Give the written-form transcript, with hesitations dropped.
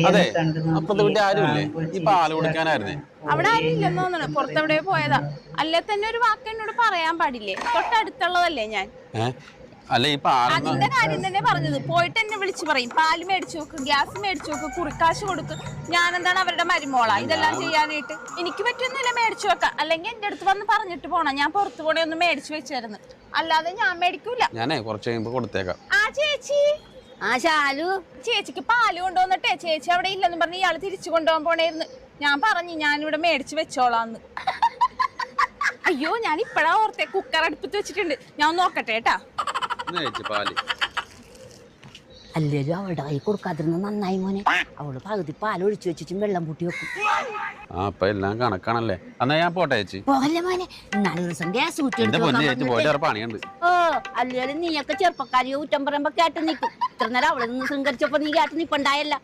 അതെ അപ്പത്തെ വീട്ടിൽ ആരുമില്ലേ ഈ പാല് കുടിക്കാനായിരുന്നേ അവിടെ ആരും ഇല്ലെന്ന് തോന്നണ പുറത്തെവിടെ പോയതാ. അല്ലെ തന്നെ ഒരു വാക്ക് എന്നോട് പറയാൻ പാടില്ലേ? തൊട്ടടുത്തുള്ളതല്ലേ ഞാൻ. അല്ല ഈ പാല് അതിന്റെ കാര്യം തന്നെ പറഞ്ഞത്. പോയിട്ട് എന്നെ വിളിച്ചു പറയും പാല് മേടിച്ചു നോക്ക്, ഗ്യാസ് മേടിച്ചു നോക്ക്, കുറിക്കാശ് കൊടുക്ക്. ഞാൻ എന്താണ് അവരുടെ മരുമോളാ ഇതെല്ലാം ചെയ്യാനായിട്ട്? എനിക്ക് പറ്റൊന്നുമില്ല മേടിച്ചു വെക്കാം. അല്ലെങ്കിൽ എന്റെ അടുത്ത് വന്ന് പറഞ്ഞിട്ട് പോണം ഞാൻ പുറത്തു പോണേ ഒന്ന് മേടിച്ചു വെച്ചായിരുന്നു. അല്ലാതെ ഞാൻ മേടിക്കൂല. ഞാനേ കുറച്ച് കഴിയുമ്പോ കൊടുത്തേക്കാം. ആ ചേച്ചി, ആ ശാലു, ചേച്ചിക്ക് പാല് കൊണ്ടുവന്നിട്ടേ ചേച്ചി അവിടെ ഇല്ലെന്ന് പറഞ്ഞ് ഇയാള് തിരിച്ചു കൊണ്ടുപോകാൻ പോണേന്ന്. ഞാൻ പറഞ്ഞു ഞാനിവിടെ മേടിച്ചു വെച്ചോളാന്ന്. അയ്യോ ഞാൻ ഇപ്പഴാ ഓർത്തെ കുക്കർ അടുപ്പത്ത് വെച്ചിട്ടുണ്ട്. ഞാൻ നോക്കട്ടെ കേട്ടാ. പാല് അല്ലേലും അവളുടെ കൈ കൊടുക്കാതിരുന്ന നന്നായി മോനെ. അവള് പകുതി പാൽ ഒഴിച്ചു വെച്ചിട്ടും വെള്ളം പൂട്ടി വെക്കും. ആ അപ്പൊ എല്ലാം കണക്കാണല്ലേ. എന്നാ ഞാൻ പോട്ടെ ചേച്ചി. പോകല്ലേ മോനെ, ഇന്നാളെ ദിവസം ഗ്യാസ് പണിയുണ്ട്. ഓ അല്ലേലും നീയൊക്കെ ചെറുപ്പക്കാരിയോ ഊറ്റം പറയുമ്പോ കേട്ട് നിൽക്കും. ഇത്ര നേരം അവളെ നിന്ന് ശൃംഗരിച്ചപ്പോ നീ കേട്ട് നിപ്പണ്ടായല്ല.